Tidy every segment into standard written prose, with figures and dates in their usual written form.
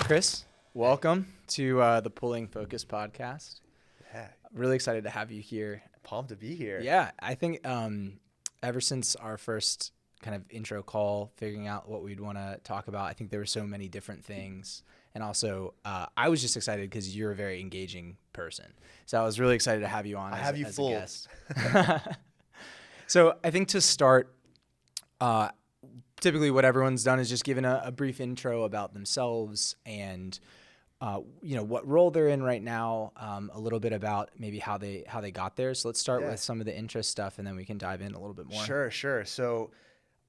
Chris, welcome to the Pulling Focus podcast. Yeah, Really excited to have you here. pumped to be here. Yeah, I think ever since our first kind of intro call, figuring out what we'd want to talk about, I think there were so many different things. And also, I was just excited because you're a very engaging person. So I was really excited to have you on as a guest. So I think to start, typically what everyone's done is just given a brief intro about themselves and what role they're in right now, a little bit about maybe how they got there. So let's start with some of the interest stuff, and then we can dive in a little bit more. Sure. So,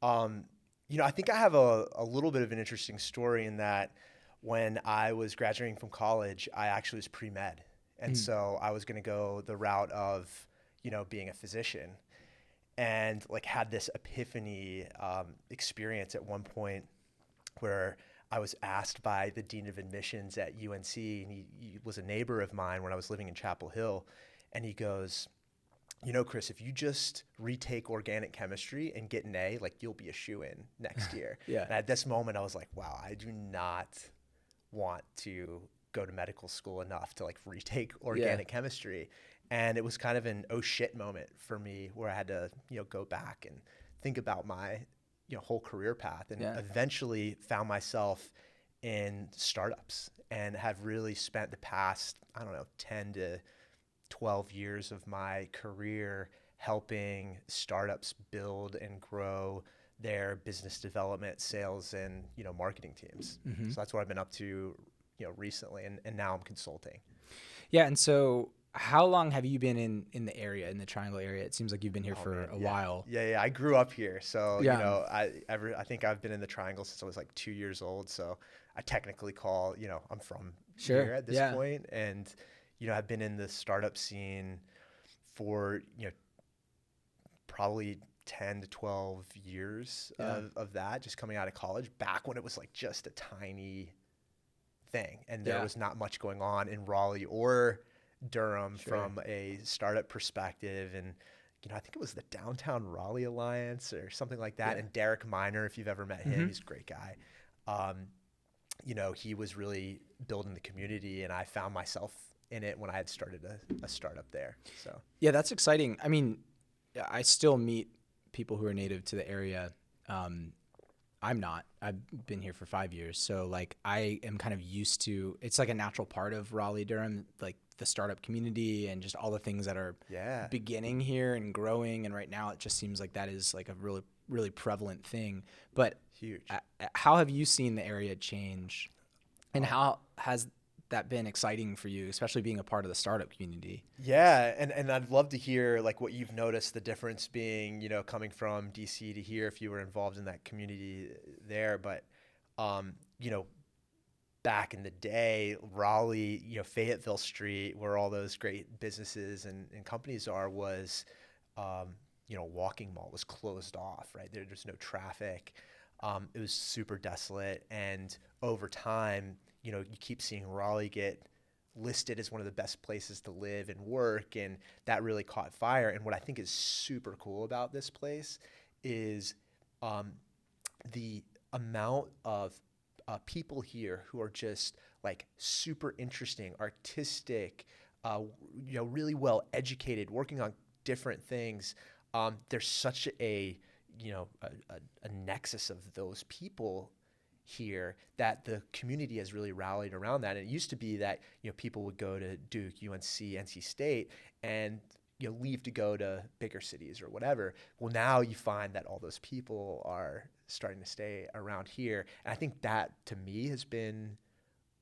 I think I have a little bit of an interesting story in that when I was graduating from college, I actually was pre-med. And so I was going to go the route of, being a physician, and had this epiphany experience at one point where I was asked by the dean of admissions at UNC, and he was a neighbor of mine when I was living in Chapel Hill. And he goes, Chris, if you just retake organic chemistry and get an A, you'll be a shoo-in next year. Yeah. And at this moment, I was like, wow, I do not want to go to medical school enough to retake organic chemistry. And it was kind of an oh shit moment for me where I had to, go back and think about my whole career path, and eventually found myself in startups and have really spent the past, 10 to 12 years of my career helping startups build and grow their business development, sales, and, marketing teams. Mm-hmm. So that's what I've been up to, recently. And now I'm consulting. Yeah. And so how long have you been in the area, in the Triangle area? It seems like you've been here for a while. Yeah. I grew up here. So, I think I've been in the Triangle since I was 2 years old. So I technically call, I'm from here at this point. And, I've been in the startup scene for, probably 10 to 12 years of that, just coming out of college, back when it was just a tiny thing. And there was not much going on in Raleigh or Durham from a startup perspective. And I think it was the Downtown Raleigh Alliance or something like that. And Derek Miner, if you've ever met him, he's a great guy. He was really building the community, and I found myself in it when I had started a startup there. So yeah, that's exciting. I mean, I still meet people who are native to the area. I'm not. I've been here for 5 years. So I am kind of used to, it's a natural part of Raleigh, Durham, the startup community and just all the things that are beginning here and growing. And right now it just seems like that is a really, really prevalent thing. But huge. How have you seen the area change, and how has that been exciting for you, especially being a part of the startup community? Yeah. And I'd love to hear what you've noticed, the difference being, coming from DC to here, if you were involved in that community there. But, back in the day, Raleigh, Fayetteville Street, where all those great businesses and companies are, was, Walking Mall was closed off, right? There's no traffic. It was super desolate. And over time, you keep seeing Raleigh get listed as one of the best places to live and work, and that really caught fire. And what I think is super cool about this place is the amount of people here who are just super interesting, artistic, really well educated, working on different things. There's such a nexus of those people here that the community has really rallied around that. And it used to be that people would go to Duke, UNC, NC State, and leave to go to bigger cities or whatever. Well, now you find that all those people are starting to stay around here. And I think that, to me, has been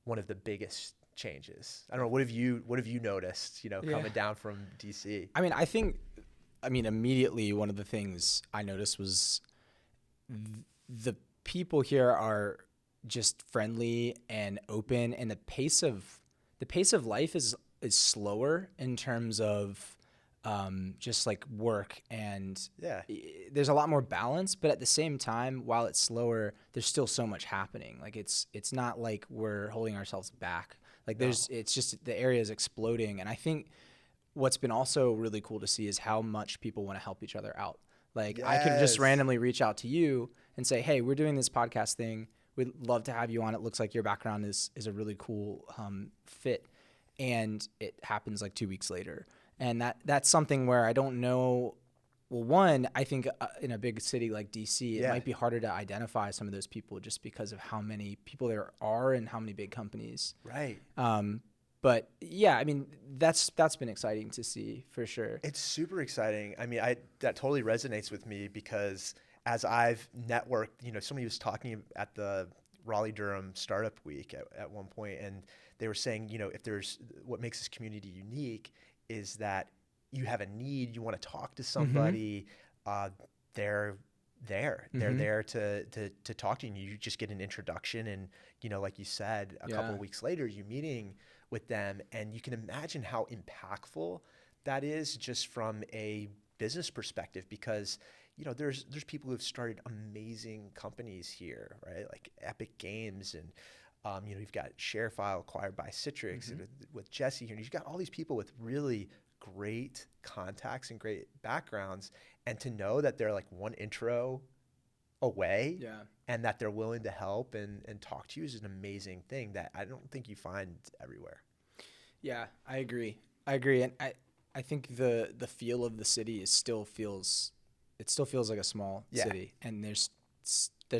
one of the biggest changes. I don't know, what have you noticed, coming down from DC? I mean, immediately one of the things I noticed was the people here are just friendly and open, and the pace of life is slower in terms of just work, and there's a lot more balance. But at the same time, while it's slower, there's still so much happening. It's not like we're holding ourselves back. It's just the area is exploding. And I think what's been also really cool to see is how much people want to help each other out. I could just randomly reach out to you and say, hey, we're doing this podcast thing. we'd love to have you on. It looks like your background is a really cool fit. And it happens like 2 weeks later. And that's something where I don't know. Well, one, I think in a big city like DC, it might be harder to identify some of those people just because of how many people there are and how many big companies. Right. But yeah, I mean, that's been exciting to see for sure. It's super exciting. I mean, that totally resonates with me because as I've networked, somebody was talking at the Raleigh-Durham Startup Week at one point, and they were saying, if there's what makes this community unique is that you have a need, you want to talk to somebody, they're there. They're there to talk to you. And you just get an introduction, and like you said, a couple of weeks later, you're meeting with them, and you can imagine how impactful that is just from a business perspective, because there's people who have started amazing companies here, right? Like Epic Games, and you've got ShareFile acquired by Citrix with Jesse here. And you've got all these people with really great contacts and great backgrounds, and to know that they're like one intro away, and that they're willing to help and talk to you is an amazing thing that I don't think you find everywhere. Yeah, I agree. And I think the feel of the city still feels like a small city, and there's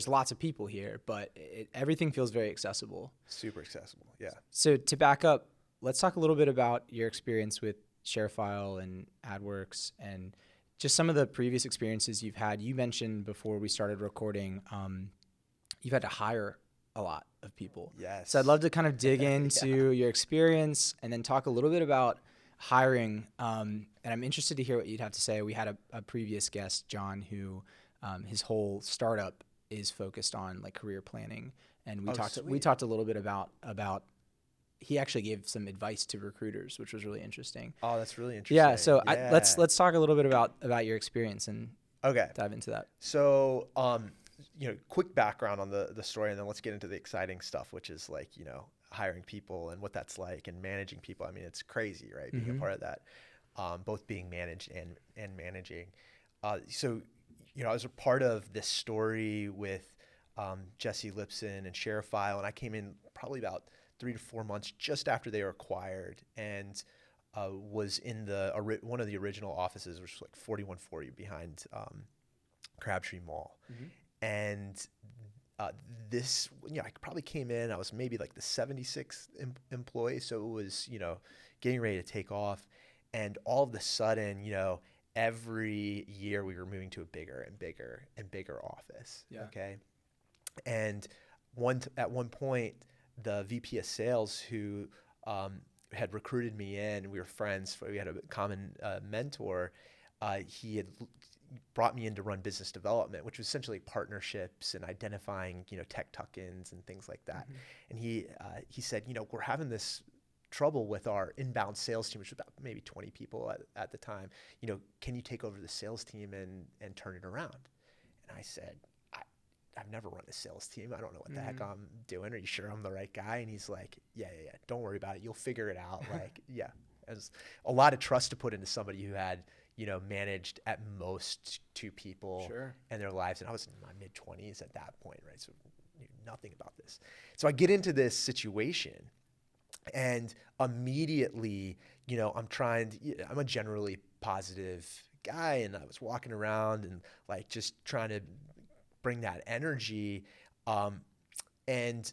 lots of people here, but everything feels very accessible. Super accessible, yeah. So to back up, let's talk a little bit about your experience with ShareFile and AdWorks and just some of the previous experiences you've had. You mentioned before we started recording, you've had to hire a lot of people. Yes. So I'd love to kind of dig into your experience and then talk a little bit about hiring. And I'm interested to hear what you'd have to say. We had a previous guest, John, who his whole startup is focused on like career planning. And we talked a little bit about he actually gave some advice to recruiters, which was really interesting. Oh, that's really interesting. Yeah. So let's talk a little bit about your experience and dive into that. So, quick background on the story, and then let's get into the exciting stuff, which is like, hiring people and what that's like and managing people. I mean, it's crazy, right? Being a part of that, both being managed and managing. So, I was a part of this story with Jesse Lipson and ShareFile, and I came in probably about 3 to 4 months just after they were acquired, and was in one of the original offices, which was like 4140 behind Crabtree Mall. And this, I probably came in, I was maybe like the 76th employee, so it was, getting ready to take off. And all of a sudden, every year we were moving to a bigger and bigger and bigger office. Yeah. Okay. And at one point, the VP of sales who had recruited me in, we were friends, we had a common mentor, he had brought me in to run business development, which was essentially partnerships and identifying, tech tuck-ins and things like that. And he said, we're having this trouble with our inbound sales team, which was about maybe 20 people at the time. Can you take over the sales team and turn it around? And I said, I've never run a sales team. I don't know what the heck I'm doing. Are you sure I'm the right guy? And he's like, yeah. Don't worry about it. You'll figure it out. Like, yeah. There's a lot of trust to put into somebody who had, managed at most 2 people in their lives. And I was in my mid-20s at that point, right? So I knew nothing about this. So I get into this situation, and immediately, I'm a generally positive guy, and I was walking around and like just trying to bring that energy. And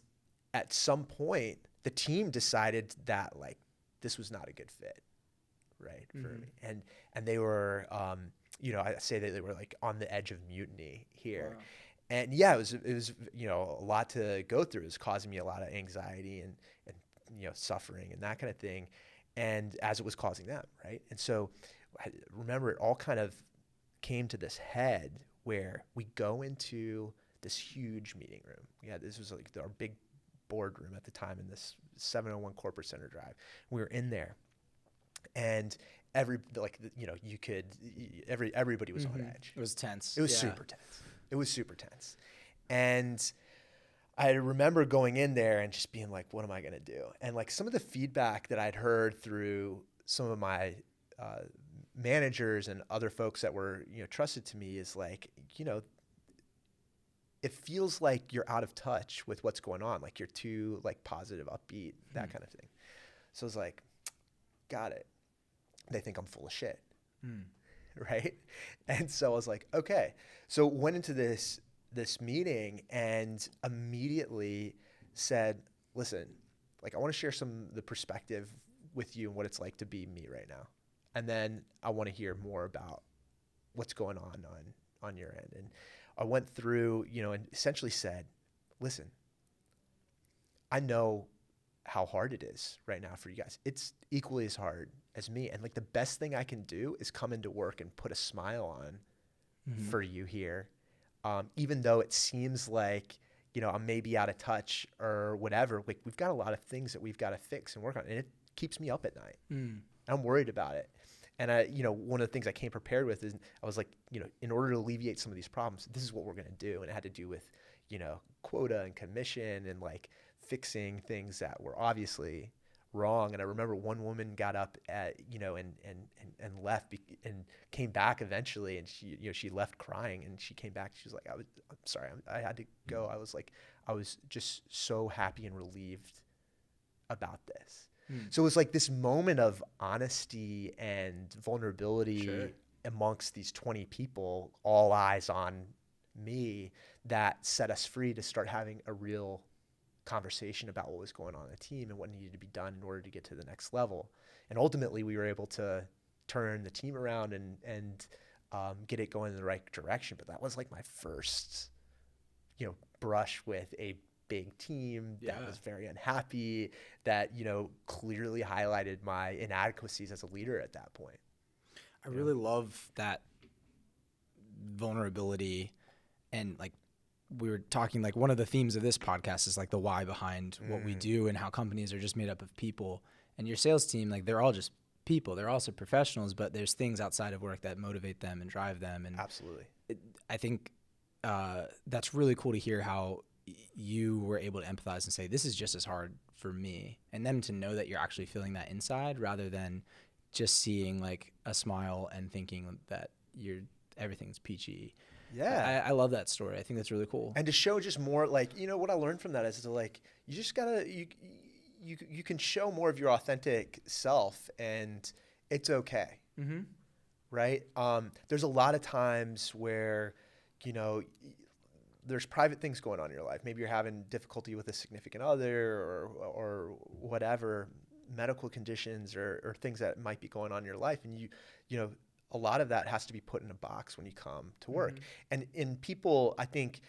at some point, the team decided that like this was not a good fit, right, for me. And they were, I say that they were like on the edge of mutiny here. Wow. And yeah, it was a lot to go through. It was causing me a lot of anxiety and suffering and that kind of thing, and as it was causing them, right? And so I remember it all kind of came to this head where we go into this huge meeting room. This was like our big boardroom at the time in this 701 Corporate Center Drive. We were in there, and everybody was on edge. It was tense. It was super tense. It was super tense. And I remember going in there and just being like, what am I going to do? And like some of the feedback that I'd heard through some of my managers and other folks that were, trusted to me is like, it feels like you're out of touch with what's going on. Like you're too like positive, upbeat, that kind of thing. So I was like, got it. They think I'm full of shit. Right. And so I was like, okay. So went into this meeting and immediately said, listen, like I want to share the perspective with you and what it's like to be me right now. And then I want to hear more about what's going on your end. And I went through, and essentially said, listen, I know how hard it is right now for you guys. It's equally as hard as me. And like the best thing I can do is come into work and put a smile on for you here. Even though it seems like, I'm maybe out of touch or whatever, like we've got a lot of things that we've got to fix and work on. And it keeps me up at night. I'm worried about it. And one of the things I came prepared with is I was like, in order to alleviate some of these problems, this is what we're going to do. And it had to do with, quota and commission and like fixing things that were obviously wrong. And I remember one woman got up and left and came back eventually. And she left crying and she came back. She was like, I'm sorry, I had to go. I was like, I was just so happy and relieved about this. So it was like this moment of honesty and vulnerability amongst these 20 people, all eyes on me, that set us free to start having a real conversation about what was going on in the team and what needed to be done in order to get to the next level. And ultimately we were able to turn the team around and get it going in the right direction. But that was like my first, brush with a big team that was very unhappy, that, clearly highlighted my inadequacies as a leader at that point. I really love that vulnerability. And like we were talking, like one of the themes of this podcast is like the why behind what we do and how companies are just made up of people. And your sales team, like they're all just people. They're also professionals, but there's things outside of work that motivate them and drive them. And absolutely, I think that's really cool to hear how you were able to empathize and say, this is just as hard for me, and them to know that you're actually feeling that inside rather than just seeing like a smile and thinking that everything's peachy. Yeah. I love that story. I think that's really cool. And to show just more, like, what I learned from that is to like, you just gotta, you can show more of your authentic self and it's okay. Right. There's a lot of times where, there's private things going on in your life. Maybe you're having difficulty with a significant other or whatever, medical conditions or things that might be going on in your life. And a lot of that has to be put in a box when you come to work. And people, I think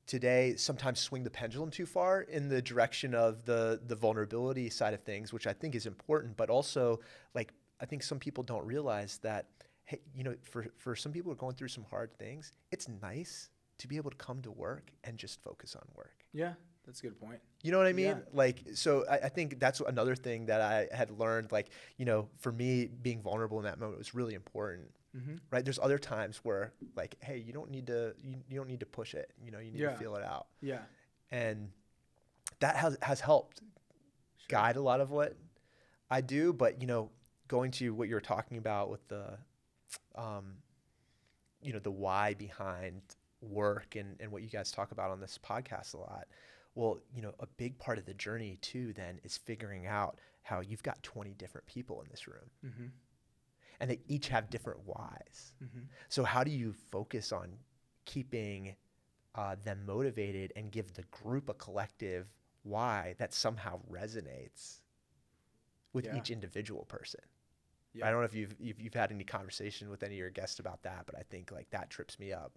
today sometimes swing the pendulum too far in the direction of the vulnerability side of things, which I think is important, but also like, I think some people don't realize that, hey, for some people who are going through some hard things, it's nice to be able to come to work and just focus on work. Yeah, that's a good point. You know what I mean? Yeah. Like, so I think that's another thing that I had learned, like, for me, being vulnerable in that moment was really important, right? There's other times where like, hey, you don't need to push it, you need to feel it out. Yeah. And that has helped guide a lot of what I do. But, going to what you were talking about with the why behind work and what you guys talk about on this podcast a lot. Well, a big part of the journey too then is figuring out how you've got 20 different people in this room and they each have different whys. So how do you focus on keeping them motivated and give the group a collective why that somehow resonates with each individual person? I don't know if you've had any conversation with any of your guests about that, but I think like that trips me up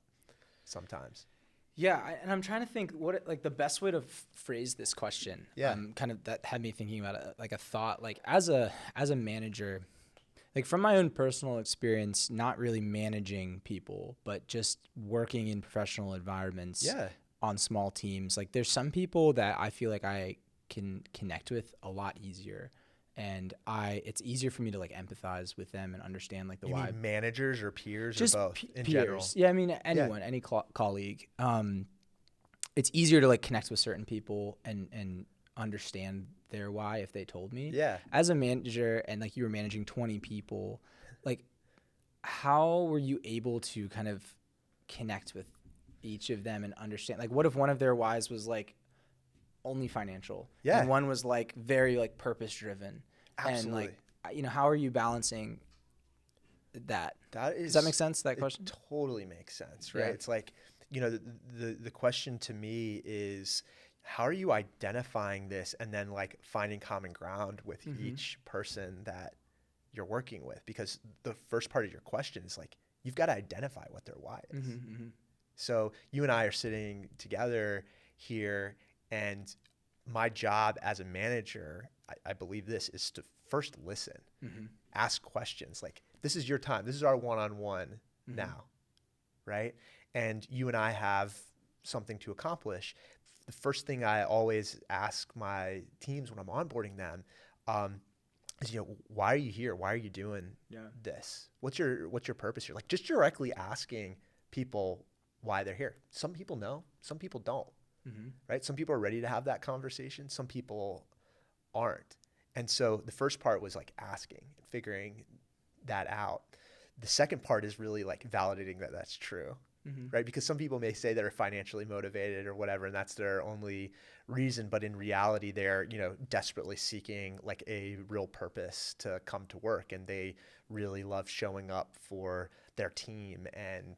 sometimes. Yeah, and I'm trying to think what the best way to phrase this question. Yeah, kind of that had me thinking about it, like a thought. Like as a manager, like from my own personal experience, not really managing people, but just working in professional environments. On small teams. Like there's some people that I feel like I can connect with a lot easier. And it's easier for me to like empathize with them and understand like the why. Mean managers or peers just or both in peers. General? Yeah, I mean anyone, any colleague. It's easier to like connect with certain people and understand their why if they told me. Yeah. As a manager and like you were managing 20 people, like how were you able to kind of connect with each of them and understand, like, what if one of their whys was like only financial, Yeah. and one was like very like purpose driven, and Absolutely. like, how are you balancing that? Does that make sense, that question? It totally makes sense, right? Yeah. It's like, the question to me is, how are you identifying this and then like finding common ground with each person that you're working with? Because the first part of your question is like, you've got to identify what their why is. So you and I are sitting together here, and my job as a manager, I believe this, is to first listen, ask questions. Like, this is your time. This is our one-on-one now, right? And you and I have something to accomplish. The first thing I always ask my teams when I'm onboarding them is, why are you here? Why are you doing this? What's your purpose here? Like, just directly asking people why they're here. Some people know, some people don't, right? Some people are ready to have that conversation. Some people aren't. And so the first part was like asking and figuring that out. The second part is really like validating that that's true, right? Because some people may say they're financially motivated or whatever, and that's their only reason. But in reality, they're, desperately seeking like a real purpose to come to work, and they really love showing up for their team and,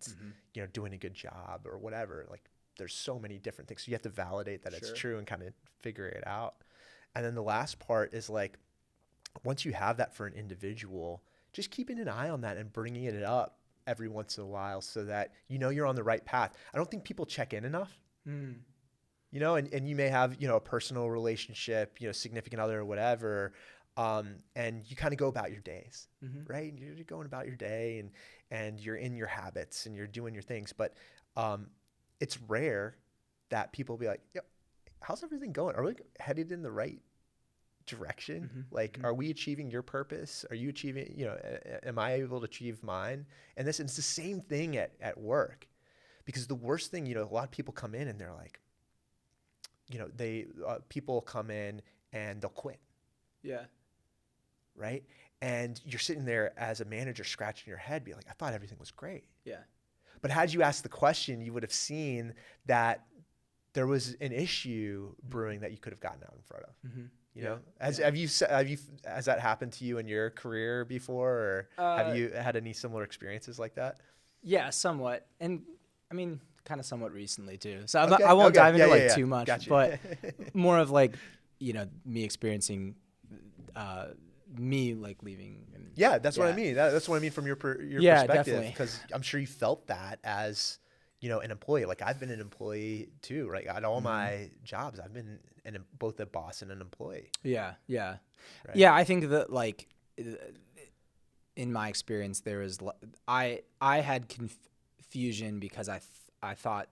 doing a good job or whatever. Like, there's so many different things. So you have to validate that it's true and kind of figure it out. And then the last part is like, once you have that for an individual, just keeping an eye on that and bringing it up every once in a while so that you're on the right path. I don't think people check in enough. And you may have, a personal relationship, significant other or whatever, and you kind of go about your days, right? You're going about your day and you're in your habits and you're doing your things. But it's rare that people be like, yep, how's everything going? Are we headed in the right direction? Are we achieving your purpose? Are you achieving, am I able to achieve mine? And it's the same thing at work, because the worst thing, a lot of people come in and they're like, people come in and they'll quit. Yeah. Right. And you're sitting there as a manager scratching your head, be like, I thought everything was great. Yeah. But had you asked the question, you would have seen that there was an issue brewing that you could have gotten out in front of. Has that happened to you in your career before, or have you had any similar experiences like that? Yeah, somewhat. And I mean, kind of somewhat recently too. So I won't dive into too much, gotcha. But more of like, me experiencing, me like leaving. And, that's what I mean. That's what I mean from your perspective. Definitely. Because I'm sure you felt that as, an employee. Like, I've been an employee too, right? At all my jobs, I've been both a boss and an employee. Yeah. Right? Yeah. I think that, like, in my experience, there was, I had confusion because I thought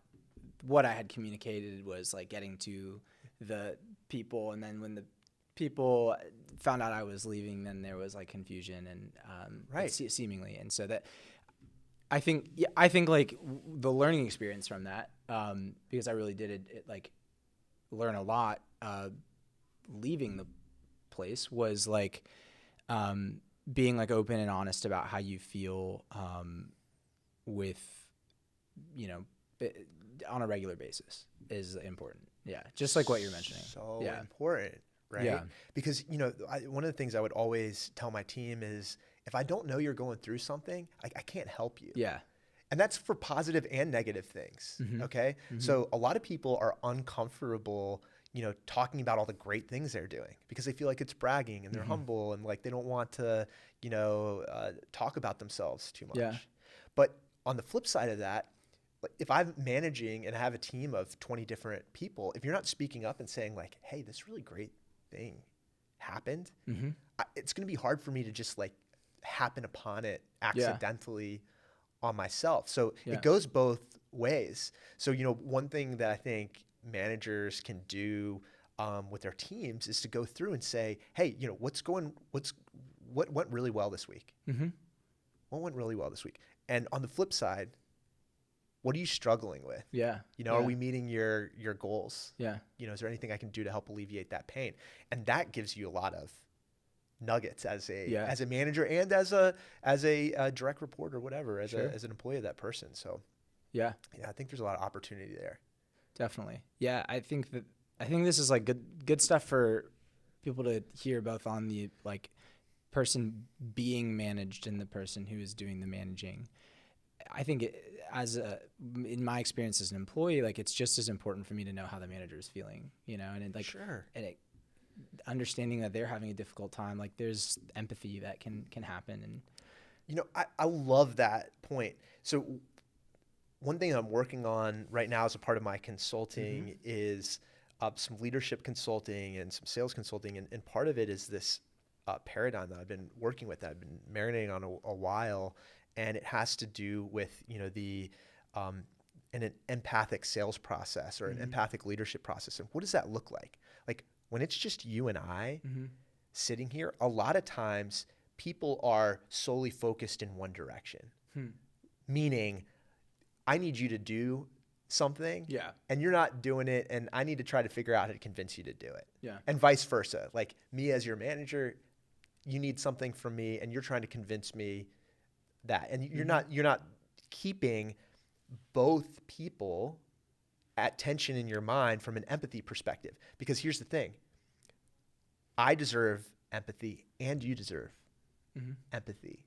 what I had communicated was like getting to the people, and then when the people found out I was leaving, then there was like confusion and seemingly, and so that I think like the learning experience from that, because I really did it like learn a lot leaving the place, was like being like open and honest about how you feel with on a regular basis is important. Yeah, just like what you're mentioning. So important, right? Yeah. Because one of the things I would always tell my team is, if I don't know you're going through something, I can't help you. Yeah. And that's for positive and negative things. Okay. So a lot of people are uncomfortable, talking about all the great things they're doing because they feel like it's bragging, and they're humble, and like they don't want to, talk about themselves too much. Yeah. But on the flip side of that, like, if I'm managing and I have a team of 20 different people, if you're not speaking up and saying like, hey, this really great thing happened, it's going to be hard for me to just like happen upon it accidentally on myself. So it goes both ways. So, one thing that I think managers can do with their teams is to go through and say, hey, what went really well this week? What went really well this week? And on the flip side, what are you struggling with? Yeah. Are we meeting your goals? Yeah. Is there anything I can do to help alleviate that pain? And that gives you a lot of nuggets as a manager and as a direct report or whatever, as an employee of that person. So Yeah, Yeah, I think there's a lot of opportunity there. definitely. Yeah, I think this is like good stuff for people to hear, both on the like person being managed and the person who is doing the managing. I think in my experience as an employee, like it's just as important for me to know how the manager is feeling, and Sure. understanding that they're having a difficult time. Like there's empathy that can happen. And I love that point. So one thing I'm working on right now as a part of my consulting is some leadership consulting and some sales consulting. And part of it is this paradigm that I've been working with, that I've been marinating on a while. And it has to do with, an empathic sales process or an empathic leadership process. And what does that look like? Like when it's just you and I sitting here, a lot of times people are solely focused in one direction, meaning I need you to do something and you're not doing it, and I need to try to figure out how to convince you to do it. And vice versa. Like me as your manager, you need something from me and you're trying to convince me that. And you're not keeping both people at tension in your mind from an empathy perspective. Because here's the thing. I deserve empathy and you deserve empathy.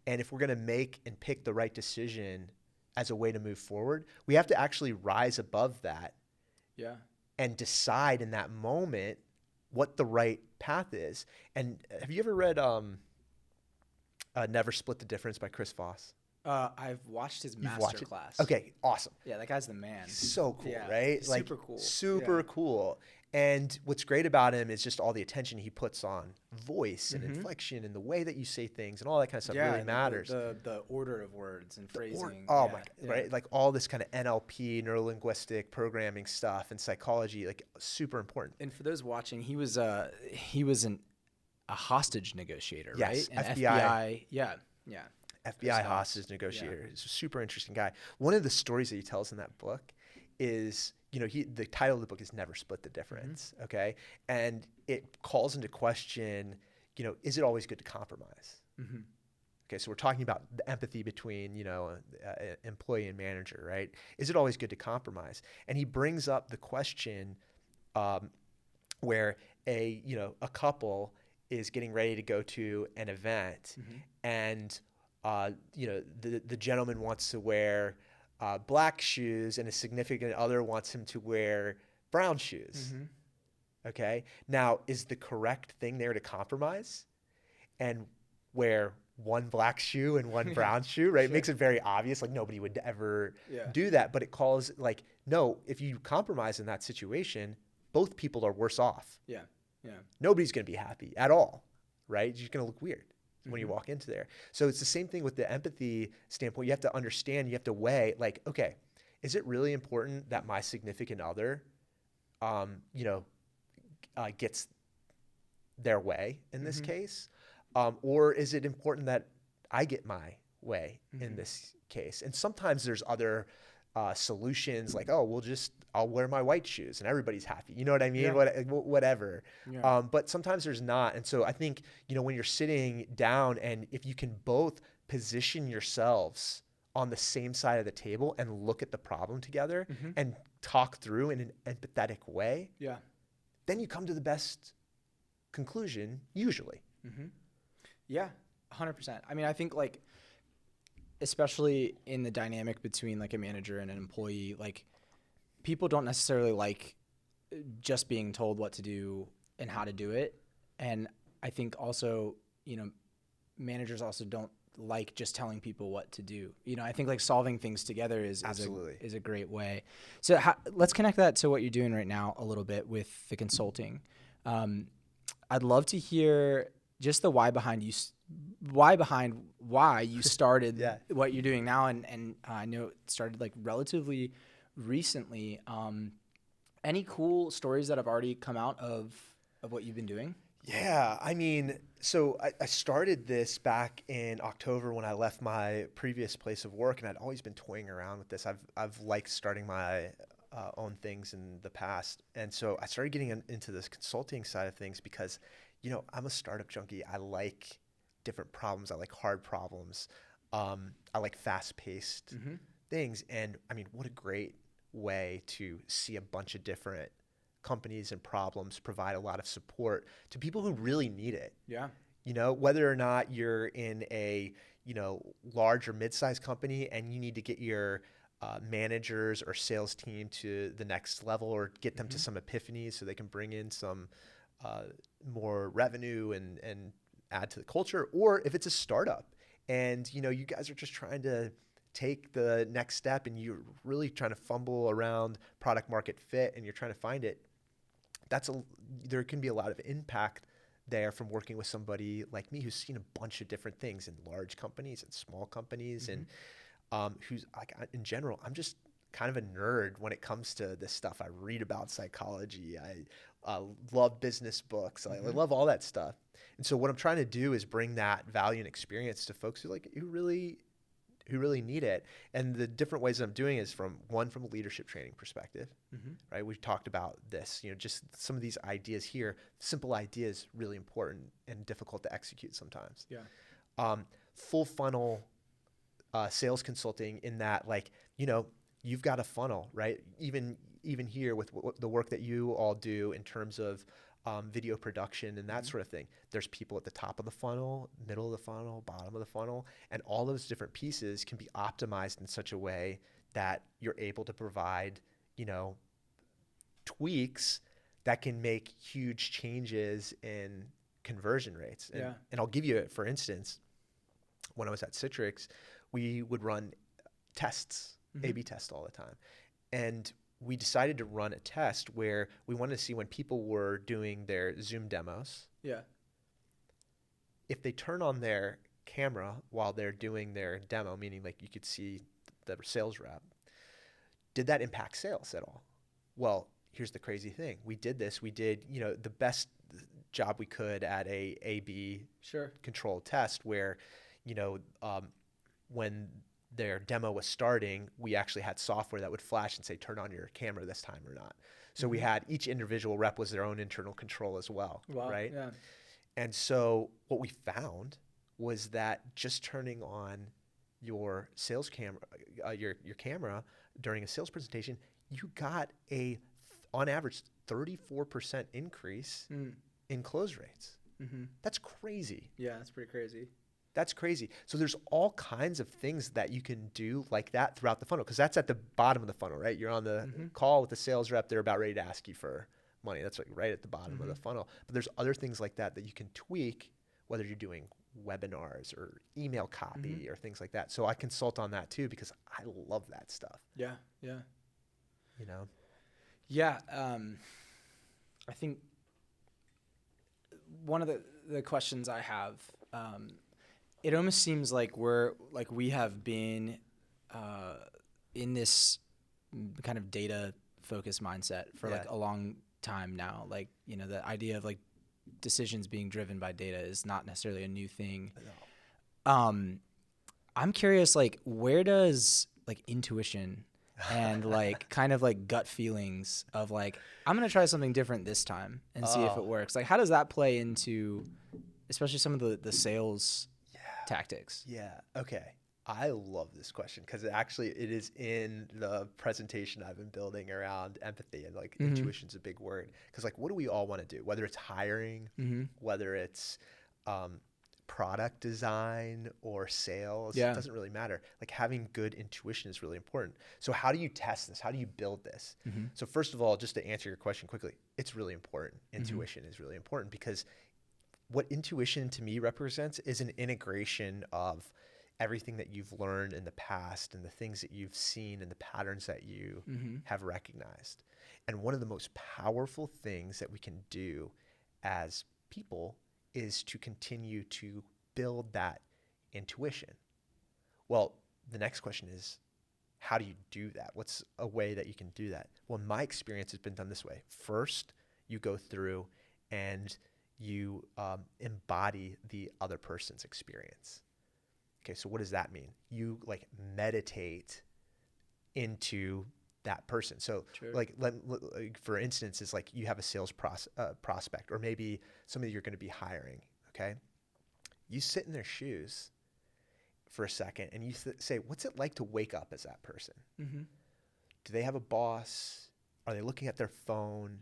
And if we're going to make and pick the right decision as a way to move forward, we have to actually rise above that and decide in that moment what the right path is. And have you ever read Never Split the Difference by Chris Voss? I've watched his master class. Okay, awesome. Yeah, that guy's the man. He's so cool, right? Like, super cool. Super cool. And what's great about him is just all the attention he puts on voice and inflection and the way that you say things and all that kind of stuff really matters. The order of words and phrasing. My God, right? Like all this kind of NLP, neuro-linguistic programming stuff and psychology, like super important. And for those watching, he was a hostage negotiator, yes, right? And FBI. FBI hostage negotiator. He's a super interesting guy. One of the stories that he tells in that book is, the title of the book is Never Split the Difference. Okay. And it calls into question, is it always good to compromise? Okay. So we're talking about the empathy between, employee and manager, right? Is it always good to compromise? And he brings up the question where a couple is getting ready to go to an event and the gentleman wants to wear black shoes and a significant other wants him to wear brown shoes. Okay. Now, is the correct thing there to compromise and wear one black shoe and one brown shoe, right? Sure. It makes it very obvious. Like nobody would ever do that, but it calls like, no, if you compromise in that situation, both people are worse off. Yeah. Nobody's going to be happy at all, right? You're just going to look weird when you walk into there. So it's the same thing with the empathy standpoint. You have to understand, you have to weigh like, okay, is it really important that my significant other, gets their way in this case? Or is it important that I get my way in this case? And sometimes there's other solutions like, I'll wear my white shoes and everybody's happy. You know what I mean? Whatever. Yeah. But sometimes there's not. And so I think, when you're sitting down and if you can both position yourselves on the same side of the table and look at the problem together and talk through in an empathetic way, then you come to the best conclusion usually. Yeah, 100%. I mean, I think like, especially in the dynamic between like a manager and an employee, like people don't necessarily like just being told what to do and how to do it. And I think also, managers also don't like just telling people what to do. I think like solving things together is a great way. So let's connect that to what you're doing right now a little bit with the consulting. I'd love to hear just the why behind why you started what you're doing now. And I know it started like relatively recently. Any cool stories that have already come out of what you've been doing? Yeah, I mean, so I started this back in October when I left my previous place of work, and I'd always been toying around with this. I've liked starting my own things in the past, and so I started getting into this consulting side of things because, I'm a startup junkie. I like different problems. I like hard problems. I like fast-paced things. And I mean, what a great way to see a bunch of different companies and problems, provide a lot of support to people who really need it. Yeah. You know, whether or not you're in a, you know, large or mid-sized company and you need to get your managers or sales team to the next level or get them to some epiphanies so they can bring in some more revenue and add to the culture. Or if it's a startup and, you know, you guys are just trying to take the next step and you're really trying to fumble around product market fit and you're trying to find it, there can be a lot of impact there from working with somebody like me who's seen a bunch of different things in large companies and small companies and who's like, in general, I'm just kind of a nerd when it comes to this stuff. I read about psychology. I love business books. I love all that stuff. And so what I'm trying to do is bring that value and experience to folks who really need it. And the different ways that I'm doing is from a leadership training perspective, right? We've talked about this, you know, just some of these ideas here, simple ideas, really important and difficult to execute sometimes. Yeah. Full funnel sales consulting in that, like, you know, you've got a funnel, right? Even here with the work that you all do in terms of video production and that sort of thing. There's people at the top of the funnel, middle of the funnel, bottom of the funnel, and all those different pieces can be optimized in such a way that you're able to provide, you know, tweaks that can make huge changes in conversion rates. And I'll give you, for instance, when I was at Citrix, we would run tests, A/B tests all the time. And we decided to run a test where we wanted to see when people were doing their Zoom demos. Yeah. If they turn on their camera while they're doing their demo, meaning like you could see the sales rep, did that impact sales at all? Well, here's the crazy thing. We did this. We did, you know, the best job we could at a A/B controlled test where, you know, when their demo was starting, we actually had software that would flash and say, turn on your camera this time or not. So we had each individual rep was their own internal control as well, right? Yeah. And so what we found was that just turning on your sales camera, your camera during a sales presentation, you got on average, 34% increase in close rates. That's crazy. Yeah, that's pretty crazy. That's crazy. So there's all kinds of things that you can do like that throughout the funnel, because that's at the bottom of the funnel, right? You're on the call with the sales rep. They're about ready to ask you for money. That's like right at the bottom of the funnel. But there's other things like that that you can tweak, whether you're doing webinars or email copy or things like that. So I consult on that too, because I love that stuff. Yeah. Yeah. You know? Yeah. I think one of the questions I have, it almost seems like we have been in this kind of data focused mindset for like a long time now. Like, you know, the idea of like decisions being driven by data is not necessarily a new thing. No. I'm curious, like, where does like intuition and like kind of like gut feelings of like, I'm going to try something different this time and see if it works. Like, how does that play into especially some of the sales tactics? Yeah. Okay. I love this question because it is in the presentation I've been building around empathy, and like intuition's a big word. Because like, what do we all want to do? Whether it's hiring, whether it's product design or sales, it doesn't really matter. Like, having good intuition is really important. So how do you test this? How do you build this? So first of all, just to answer your question quickly, it's really important. Intuition is really important because what intuition to me represents is an integration of everything that you've learned in the past and the things that you've seen and the patterns that you have recognized. And one of the most powerful things that we can do as people is to continue to build that intuition. Well, the next question is, how do you do that? What's a way that you can do that? Well, in my experience, it's been done this way. First, you go through and you embody the other person's experience. Okay, so what does that mean? You like meditate into that person. So like, for instance, it's like you have a sales prospect, or maybe somebody you're going to be hiring, okay? You sit in their shoes for a second and you say, what's it like to wake up as that person? Mm-hmm. Do they have a boss? Are they looking at their phone?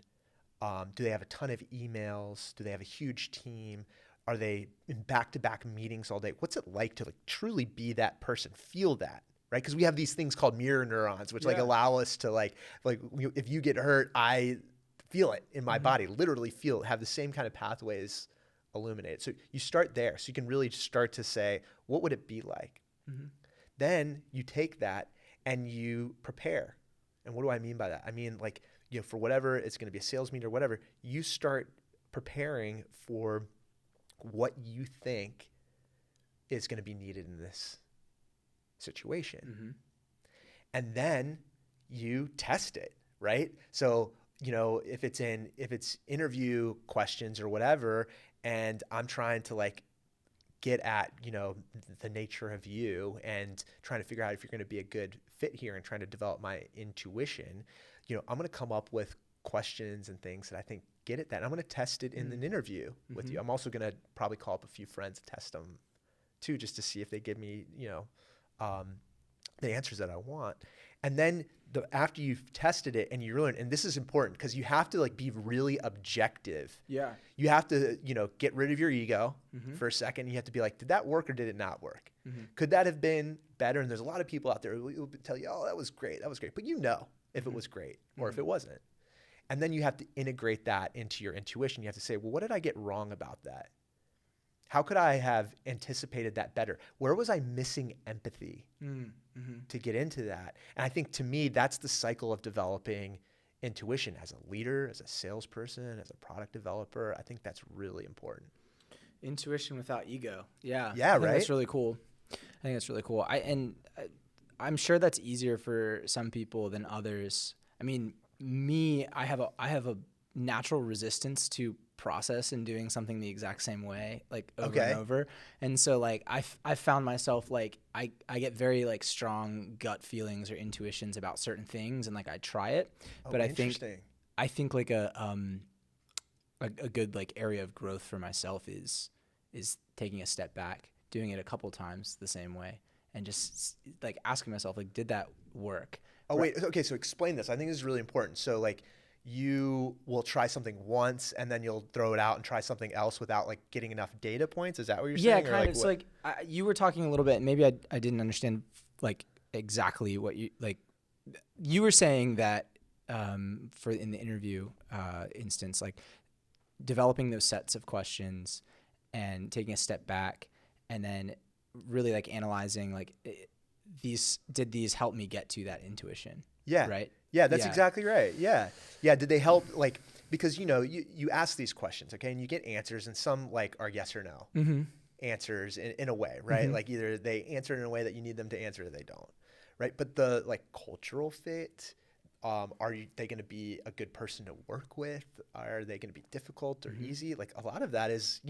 Do they have a ton of emails? Do they have a huge team? Are they in back-to-back meetings all day? What's it like to like truly be that person, feel that, right? Because we have these things called mirror neurons, which like allow us to like if you get hurt, I feel it in my body, literally feel it, have the same kind of pathways illuminated. So you start there. So you can really start to say, what would it be like? Mm-hmm. Then you take that and you prepare. And what do I mean by that? I mean, like, for whatever, it's going to be a sales meeting or whatever, you start preparing for what you think is going to be needed in this situation. Mm-hmm. And then you test it, right? So, if it's interview questions or whatever, and I'm trying to like get at, the nature of you and trying to figure out if you're going to be a good fit here and trying to develop my intuition, I'm going to come up with questions and things that I think get at that. And I'm going to test it in an interview with you. I'm also going to probably call up a few friends, test them too, just to see if they give me, the answers that I want. And then after you've tested it and you learn, and this is important because you have to like be really objective. Yeah. You have to, get rid of your ego for a second. You have to be like, did that work or did it not work? Mm-hmm. Could that have been better? And there's a lot of people out there who will tell you, oh, that was great. That was great. But if it was great or if it wasn't. And then you have to integrate that into your intuition. You have to say, well, what did I get wrong about that? How could I have anticipated that better? Where was I missing empathy to get into that? And I think to me, that's the cycle of developing intuition as a leader, as a salesperson, as a product developer. I think that's really important. Intuition without ego. Yeah. Yeah, right? That's really cool. I'm sure that's easier for some people than others. I mean, I have a natural resistance to process and doing something the exact same way, like over and over. And so like I found myself like I get very like strong gut feelings or intuitions about certain things, and like I try it. But I think like a good like area of growth for myself is taking a step back, doing it a couple times the same way, and just like asking myself like, did that work? Oh, wait. Okay. So explain this. I think this is really important. So like you will try something once and then you'll throw it out and try something else without like getting enough data points. Is that what you're saying? Yeah, kind of. It's like you were talking a little bit and maybe I didn't understand like exactly what you were saying that for in the interview instance, like developing those sets of questions and taking a step back and then really like analyzing like did these help me get to that intuition? Yeah. Right. Yeah, that's exactly right. Yeah. Yeah. Did they help? Like, because, you ask these questions, okay, and you get answers, and some like are yes or no answers in a way, right? Mm-hmm. Like either they answer in a way that you need them to answer or they don't, right? But the like cultural fit, are they going to be a good person to work with? Are they going to be difficult or easy? Like a lot of that is,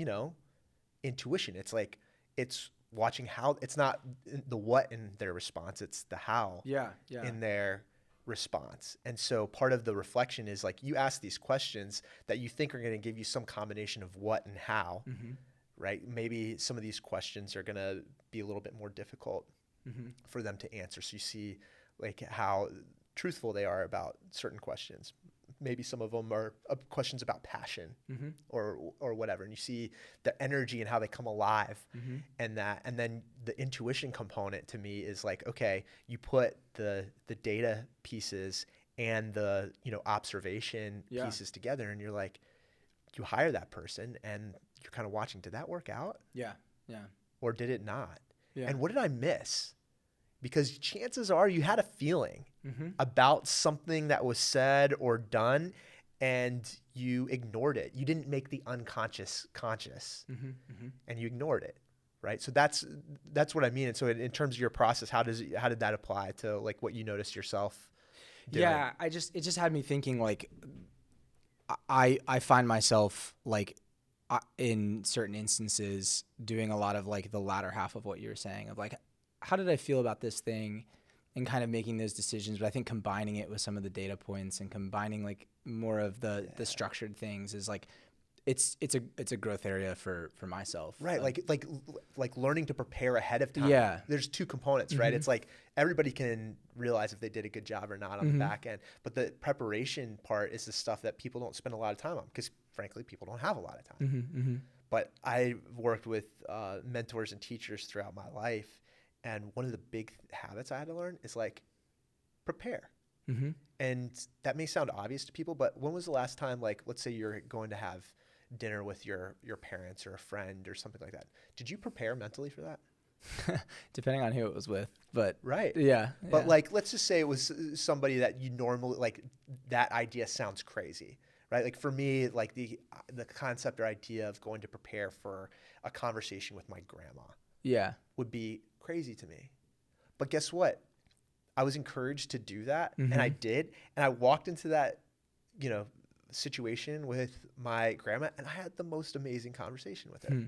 intuition. It's like, it's watching how, it's not the what in their response, it's the how in their response. And so part of the reflection is like you ask these questions that you think are going to give you some combination of what and how, right? Maybe some of these questions are going to be a little bit more difficult for them to answer. So you see like how truthful they are about certain questions. Maybe some of them are questions about passion or whatever. And you see the energy and how they come alive and then the intuition component to me is like, okay, you put the data pieces and the, observation pieces together and you're like, you hire that person and you're kind of watching, did that work out? Yeah. Yeah. Or did it not? Yeah. And what did I miss? Because chances are you had a feeling about something that was said or done and you ignored it. You didn't make the unconscious conscious and you ignored it, right? So that's what I mean. And so in terms of your process, how did that apply to like what you noticed yourself doing? Yeah, it just had me thinking like I find myself like in certain instances doing a lot of like the latter half of what you were saying of like, how did I feel about this thing and kind of making those decisions? But I think combining it with some of the data points and combining like more of the structured things is like, it's a growth area for myself. Right. Like learning to prepare ahead of time. Yeah. There's two components, right? It's like everybody can realize if they did a good job or not on the back end. But the preparation part is the stuff that people don't spend a lot of time on because frankly, people don't have a lot of time. But I worked with mentors and teachers throughout my life. And one of the big habits I had to learn is like prepare. And that may sound obvious to people, but when was the last time, like, let's say you're going to have dinner with your parents or a friend or something like that. Did you prepare mentally for that? Depending on who it was with, but right. Yeah. But like, let's just say it was somebody that you normally like, that idea sounds crazy, right? Like for me, like the concept or idea of going to prepare for a conversation with my grandma would be crazy to me. But guess what? I was encouraged to do that and I did. And I walked into that, situation with my grandma and I had the most amazing conversation with her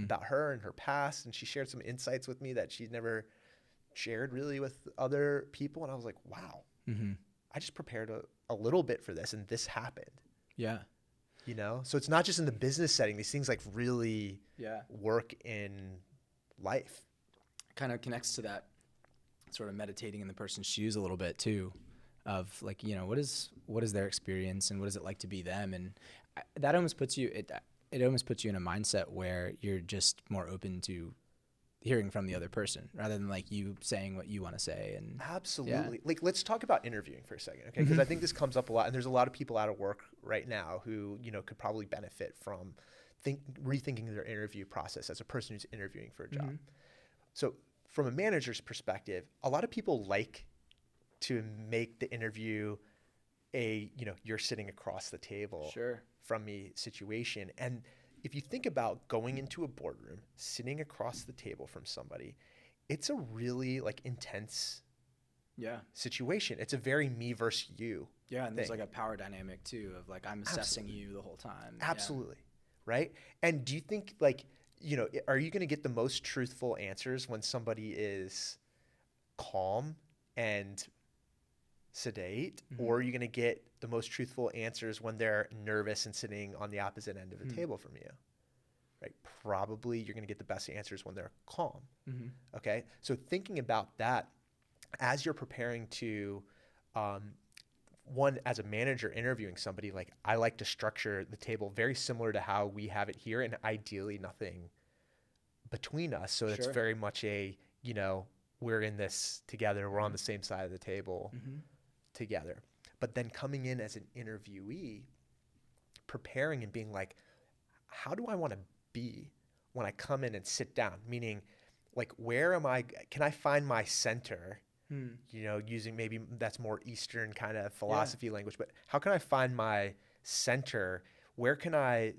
about her and her past. And she shared some insights with me that she'd never shared really with other people. And I was like, wow, I just prepared a little bit for this and this happened. Yeah. So it's not just in the business setting. These things like really work in life. Kind of connects to that sort of meditating in the person's shoes a little bit too, of like, what is their experience and what is it like to be them? And that almost puts you, it almost puts you in a mindset where you're just more open to hearing from the other person rather than like you saying what you want to say. And absolutely. Like, let's talk about interviewing for a second. Okay. Cause I think this comes up a lot and there's a lot of people out of work right now who, could probably benefit from rethinking their interview process as a person who's interviewing for a job. So from a manager's perspective, a lot of people like to make the interview you're sitting across the table from me situation. And if you think about going into a boardroom, sitting across the table from somebody, it's a really like intense situation. It's a very me versus you. Yeah. And there's like a power dynamic too of like, I'm assessing you the whole time. Absolutely. Right. And do you think like, are you going to get the most truthful answers when somebody is calm and sedate, or are you going to get the most truthful answers when they're nervous and sitting on the opposite end of the table from you? Right? Probably you're going to get the best answers when they're calm. Okay. So thinking about that as you're preparing to, one, as a manager interviewing somebody, like I like to structure the table very similar to how we have it here and ideally nothing between us. So it's very much we're in this together. We're on the same side of the table together. But then coming in as an interviewee, preparing and being like, how do I want to be when I come in and sit down? Meaning like, can I find my center? Using maybe that's more Eastern kind of philosophy language, but how can I find my center? Where can I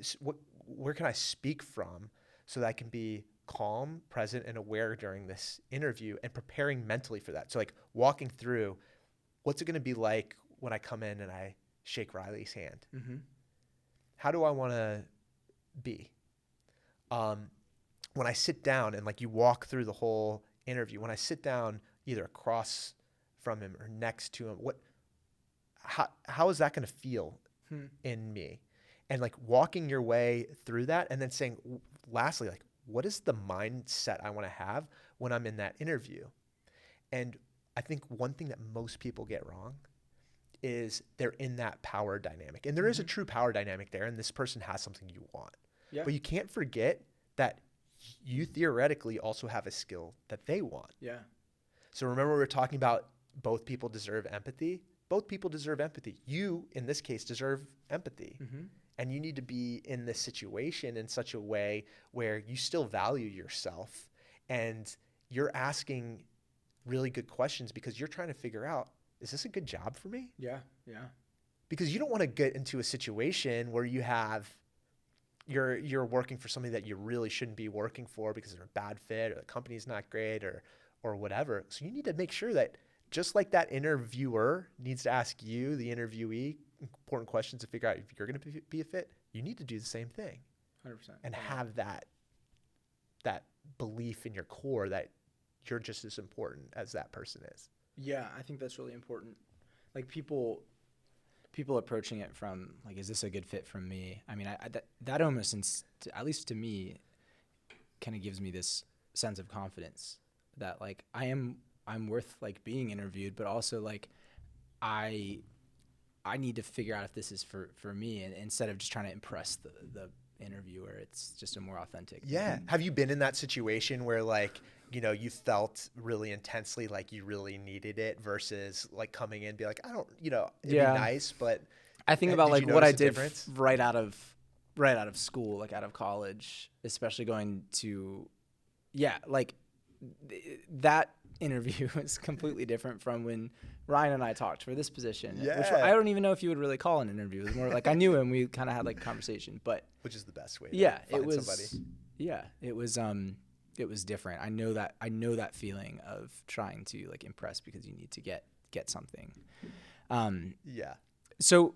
speak from so that I can be calm, present, and aware during this interview and preparing mentally for that? So like walking through, what's it going to be like when I come in and I shake Riley's hand? How do I want to be? When I sit down and like you walk through the whole interview, when I sit down either across from him or next to him, how is that going to feel in me? And like walking your way through that and then saying, lastly, like, what is the mindset I want to have when I'm in that interview? And I think one thing that most people get wrong is they're in that power dynamic. And there is a true power dynamic there, and this person has something you want. But you can't forget that you theoretically also have a skill that they want. So remember we were talking about both people deserve empathy? Both people deserve empathy. You, in this case, deserve empathy. And you need to be in this situation in such a way where you still value yourself and you're asking really good questions because you're trying to figure out, is this a good job for me? Because you don't want to get into a situation where you're working for somebody that you really shouldn't be working for because they're a bad fit or the company's not great or whatever. So you need to make sure that just like that interviewer needs to ask you, the interviewee, important questions to figure out if you're going to be a fit, you need to do the same thing. 100%. And have that belief in your core that you're just as important as that person is. Yeah, I think that's really important. Like people people approaching it from like, is this a good fit from me? I mean, that almost, at least to me, kind of gives me this sense of confidence that like I'm worth like being interviewed, but also like I need to figure out if this is for me, and instead of just trying to impress the interviewer, it's just a more authentic. Yeah. Have you been in that situation where like, you know, you felt really intensely like you really needed it versus like coming in and be like, I don't, you know, it'd be nice, but I think about like what I did right out of school, like out of college, especially going to, like that interview was completely different from when Ryan and I talked for this position, which I don't even know if you would really call an interview. It was more like I knew him, we kind of had like a conversation, but which is the best way to find somebody. It was different. I know that feeling of trying to like impress because you need to get something. So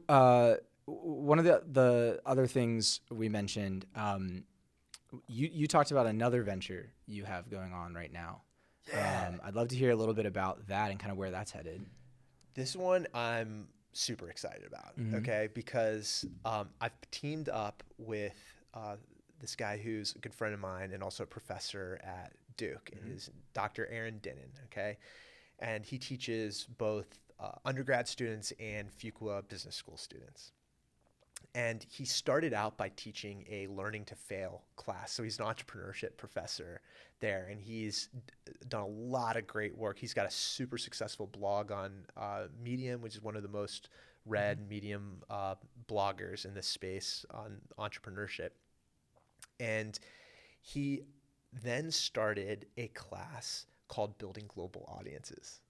one of the other things we mentioned, you talked about another venture you have going on right now. Yeah. I'd love to hear a little bit about that and kind of where that's headed. This one I'm super excited about, okay? Because I've teamed up with this guy who's a good friend of mine and also a professor at Duke. And he's Dr. Aaron Dinnan, okay? And he teaches both undergrad students and Fuqua business school students. And he started out by teaching a learning to fail class. So he's an entrepreneurship professor there, and he's done a lot of great work. He's got a super successful blog on Medium, which is one of the most read Medium bloggers in this space on entrepreneurship. And he then started a class called Building Global Audiences.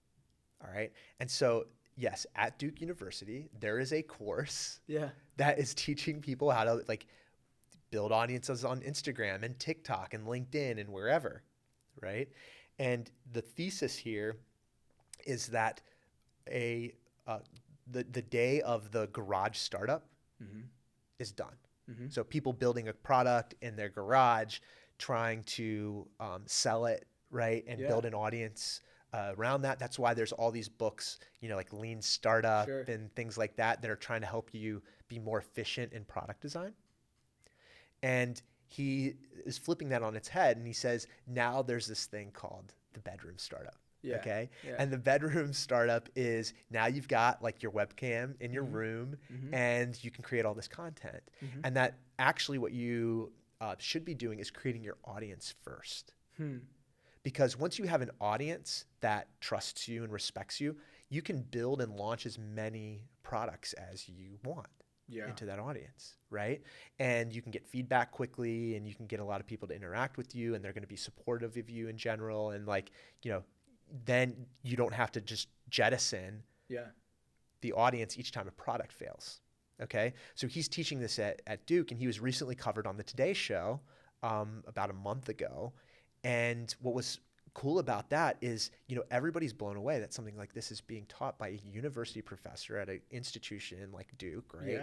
All right. And so, yes, at Duke University, there is a course that is teaching people how to like build audiences on Instagram and TikTok and LinkedIn and wherever, right? And the thesis here is that the day of the garage startup is done. So people building a product in their garage, trying to sell it, right, and build an audience around that. That's why there's all these books, you know, like Lean Startup and things like that are trying to help you be more efficient in product design. And he is flipping that on its head, and he says, now there's this thing called the bedroom startup. Okay. Yeah. And the bedroom startup is now you've got like your webcam in your room and you can create all this content. And that actually what you should be doing is creating your audience first. Because once you have an audience that trusts you and respects you, you can build and launch as many products as you want into that audience, right? And you can get feedback quickly, and you can get a lot of people to interact with you, and they're going to be supportive of you in general. And like, you know, then you don't have to just jettison the audience each time a product fails. Okay. So he's teaching this at Duke, and he was recently covered on the Today Show about a month ago. And what was cool about that is, you know, everybody's blown away that something like this is being taught by a university professor at an institution like Duke, right?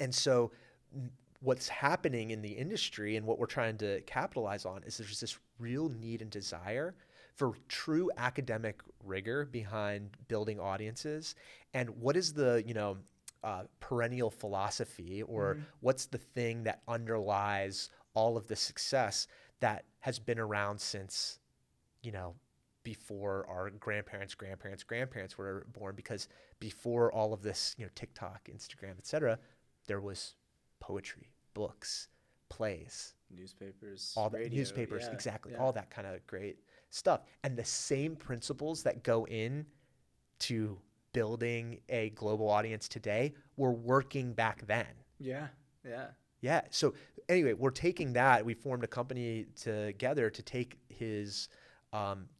And so what's happening in the industry and what we're trying to capitalize on is there's this real need and desire for true academic rigor behind building audiences. And what is the, you know, perennial philosophy, or what's the thing that underlies all of the success that has been around since, you know, before our grandparents were born? Because before all of this, you know, TikTok, Instagram, et cetera, there was poetry, books, plays, newspapers, all that, newspapers, all that kind of great stuff. And the same principles that go in to building a global audience today were working back then. Yeah. So anyway, we're taking that. We formed a company together to take his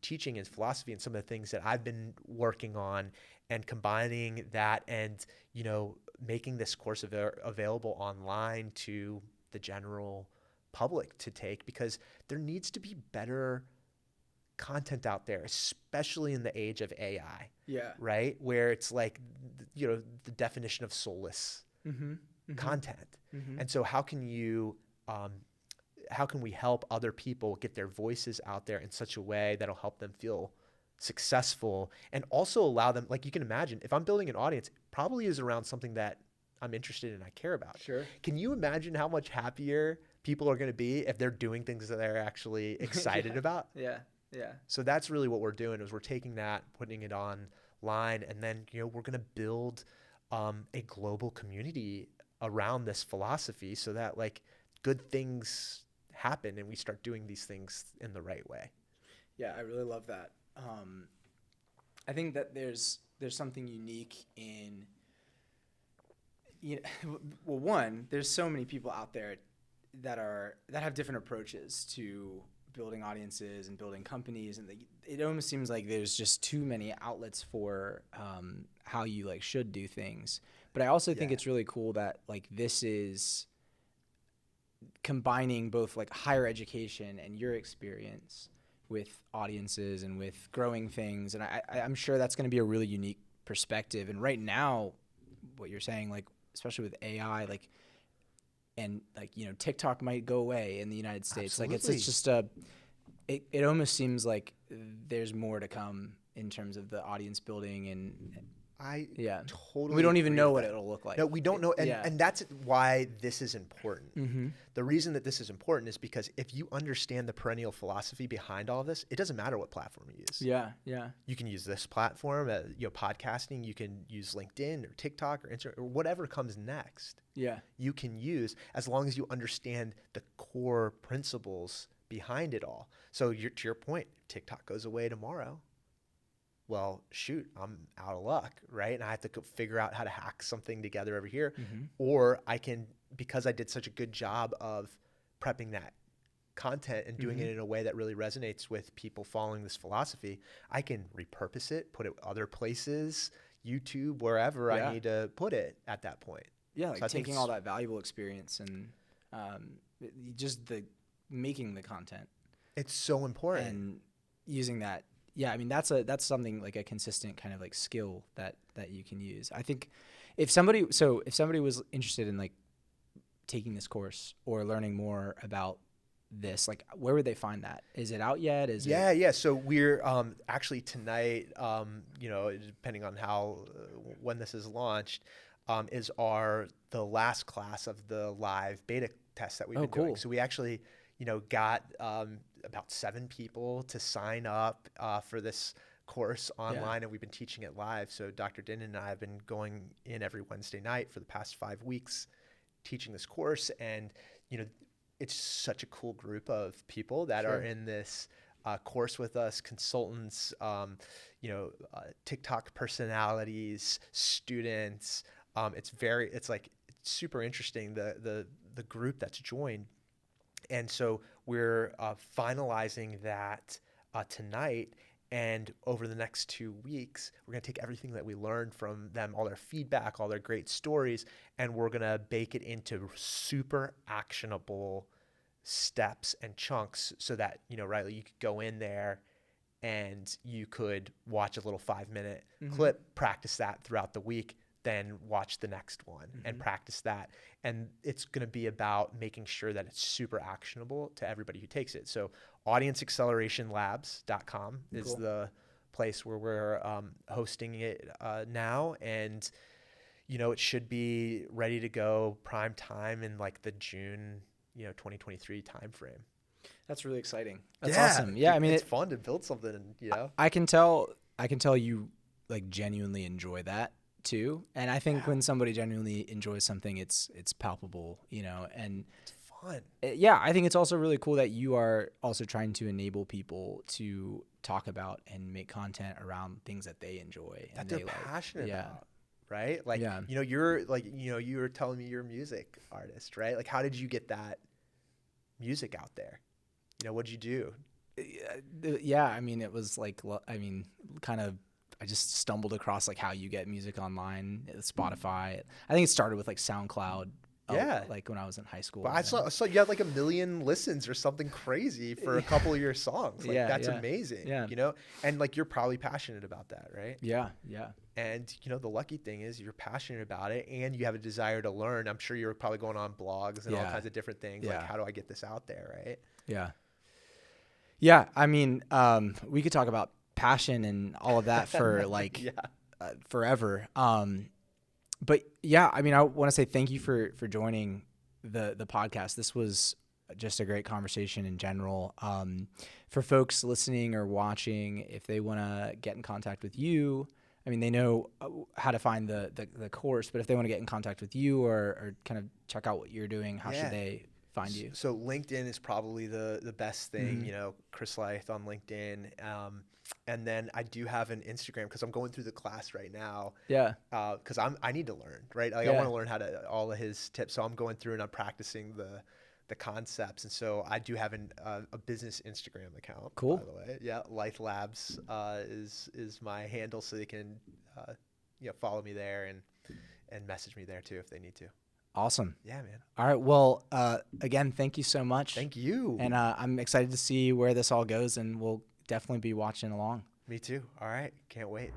teaching and philosophy and some of the things that I've been working on, and combining that and, you know, making this course available online to the general public to take, because there needs to be better content out there, especially in the age of AI. Right? Where it's like, you know, the definition of soulless content. And so how can we help other people get their voices out there in such a way that'll help them feel successful, and also allow them, like you can imagine, if I'm building an audience, it probably is around something that I'm interested in and I care about. Sure. Can you imagine how much happier people are going to be if they're doing things that they're actually excited about? Yeah. Yeah. So that's really what we're doing, is we're taking that, putting it online, and then, we're going to build a global community around this philosophy so that like good things happen and we start doing these things in the right way. Yeah, I really love that. I think that there's something unique in, well, one, there's so many people out there that have different approaches to building audiences and building companies, and it almost seems like there's just too many outlets for how you like should do things. But I also think it's really cool that like this is combining both like higher education and your experience with audiences and with growing things, and I'm sure that's going to be a really unique perspective. And right now, what you're saying, like especially with AI, like, and like TikTok might go away in the United States. Absolutely. Like it's just it almost seems like there's more to come in terms of the audience building, and I totally we don't even agree know with what that. it'll look like. No, we don't know. And that's why this is important. Mm-hmm. The reason that this is important is because if you understand the perennial philosophy behind all of this, it doesn't matter what platform you use. Yeah, yeah. You can use this platform, podcasting. You can use LinkedIn or TikTok or Instagram or whatever comes next. Yeah. You can use, as long as you understand the core principles behind it all. So to your point, TikTok goes away tomorrow. Well, shoot, I'm out of luck, right? And I have to figure out how to hack something together over here. Mm-hmm. Or I can, because I did such a good job of prepping that content and doing it in a way that really resonates with people following this philosophy, I can repurpose it, put it other places, YouTube, wherever I need to put it at that point. Yeah, like so taking all that valuable experience and just making the content. It's so important. And using that. Yeah, I mean that's something like a consistent kind of like skill that you can use. I think if somebody was interested in like taking this course or learning more about this, like where would they find that? Is it out yet? Yeah. So we're actually tonight, depending on how when this is launched, is the last class of the live beta test that we've been doing. So we actually got about 7 people to sign up for this course online, and we've been teaching it live. So Dr. Din and I have been going in every Wednesday night for the past 5 weeks teaching this course, and it's such a cool group of people that are in this course with us, consultants, TikTok personalities, students. It's super interesting, the group that's joined. And so we're finalizing that tonight, and over the next 2 weeks, we're going to take everything that we learned from them, all their feedback, all their great stories, and we're going to bake it into super actionable steps and chunks so that, Riley, you could go in there and you could watch a little 5-minute clip, practice that throughout the week, then watch the next one and practice that. And it's going to be about making sure that it's super actionable to everybody who takes it. So audienceaccelerationlabs.com is the place where we're hosting it now. And, it should be ready to go prime time in like the June, 2023 timeframe. That's really exciting. That's awesome. Yeah. I mean, it's fun to build something, I can tell you like genuinely enjoy that too. And I think when somebody genuinely enjoys something, it's palpable, and it's fun. Yeah. I think it's also really cool that you are also trying to enable people to talk about and make content around things that they enjoy that and they're passionate about. Right? Like, Yeah. You're like, you were telling me you're a music artist, right? Like, how did you get that music out there? What'd you do? Yeah. I mean, it was like, kind of, I just stumbled across like how you get music online, Spotify. I think it started with like SoundCloud. Like when I was in high school. But I saw you had like 1 million listens or something crazy for a couple of your songs. Like that's amazing. Yeah. And like you're probably passionate about that, right? Yeah. Yeah. And the lucky thing is you're passionate about it and you have a desire to learn. I'm sure you're probably going on blogs and all kinds of different things. Like, how do I get this out there, right? Yeah. Yeah. I mean, we could talk about passion and all of that for Yeah. forever. But yeah, I mean, I want to say thank you for joining the podcast. This was just a great conversation in general. For folks listening or watching, if they want to get in contact with you, I mean, they know how to find the course, but if they want to get in contact with you or kind of check out what you're doing, how should they find you? So LinkedIn is probably the best thing, Mm-hmm. you know, Chris Leithe on LinkedIn. And then I do have an Instagram because I'm going through the class right now. Yeah. Because I need to learn, right? Like I Yeah. want to learn how to all of his tips. So I'm going through and I'm practicing the concepts. And so I do have a business Instagram account, Cool. by the way. Yeah, Leithe Labs is my handle, so they can follow me there and message me there too if they need to. Awesome. Yeah, man. All right. Well, again, thank you so much. Thank you. And I'm excited to see where this all goes, and we'll definitely be watching along. Me too. All right. Can't wait.